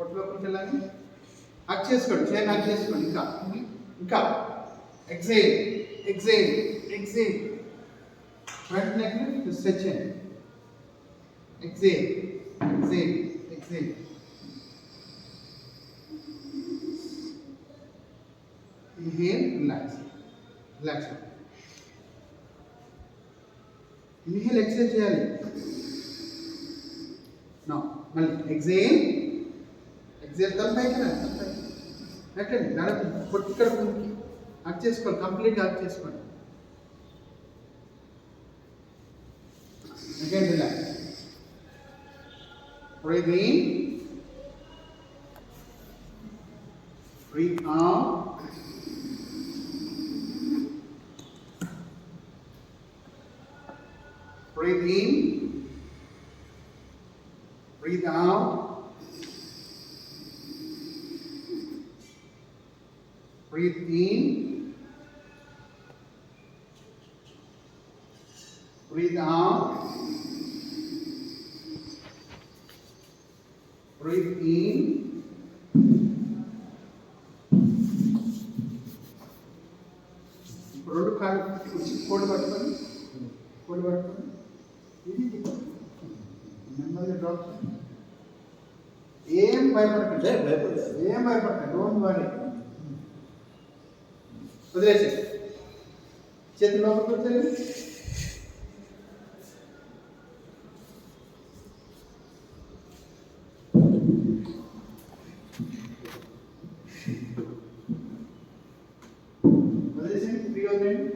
పొట్టు లోపలికి వెళ్ళాలి. హక్ చేసుకోండి, చైన్ హక్ చేసుకోండి. ఇంకా ఇంకా exhale exhale exhale. Front neck stretch చేయండి. Exhale exhale exhale. Inhale, relax relax. Inhale exhale చేయాలి. నో మళ్ళీ ఎక్సేల్ ఎక్సేల్. తల పైకి పెట్టండి. నడపండి. పొట్టు ఇక్కడ హక్ చేసుకోండి. కంప్లీట్గా హక్ చేసుకోండి. Again relax. Breathe in. Breathe out. Breathe in. Breathe out. Breathe in. Breathe out. Breathe in. రెండు కాళ్ళు కోడి పట్టుకొని ఇది నెమ్మదిగా డ్రాప్ చేయండి. ఏం భయపడకండి. Don't worry. వదిలేసి చేతి లోపల కూర్చొని వదిలేసి ఫ్రీగా వదిలేండి.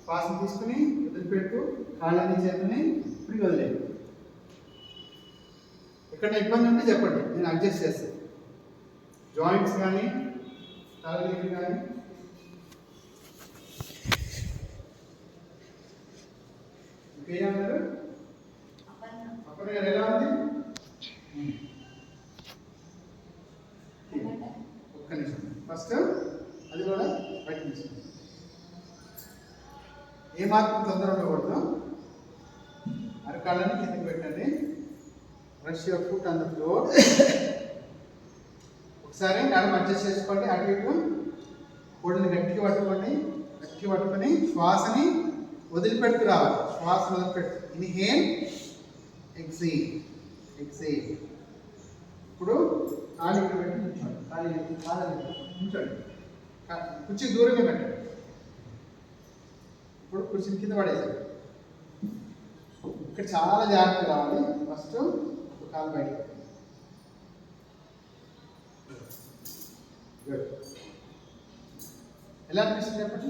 శ్వాస తీసుకుని వదిలిపెట్టు. కాళ్ళని చేతుని ఫ్రీగా వదిలేండి. ఎక్కడ ఇబ్బంది ఉంటే చెప్పండి, నేను అడ్జస్ట్ చేస్తాను. జాయింట్స్ కానీ తలకి కానీ. ఇంకేమన్నారు? అప్పుడు ఎలా ఉంది? ఒక్క నిమిషం. ఫస్ట్ అది కూడా బయట తీసుకోండి. ఏమాత్రం తొందర ఉండకూడదు. అరకాళ్ళని కిందకి పెట్టండి. Brush your foot on the floor. ఒకసారి నడుము అడ్జస్ట్ చేసుకోండి. అటు ఇటు కోడిని గట్టిగా పట్టుకొని శ్వాసని వదిలిపెడుతూ రావాలి. శ్వాస వదిలిపెట్టు. Inhale exhale exhale. ఇప్పుడు కాలు ఇక్కడ పెట్టి కూర్చోండి. కూర్చోండి. కుర్చీ దూరంగా పెట్టండి. ఇప్పుడు కుర్చీని కింద పడేసారు. ఇక్కడ చాలా జాగ్రత్త రావాలి. ఫస్ట్ ఒక కాలు బయట పెట్టండి. ఎలా అనిపిస్తుంది చెప్పండి?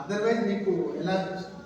అదర్వైజ్ మీకు ఎలా అనిపిస్తుంది?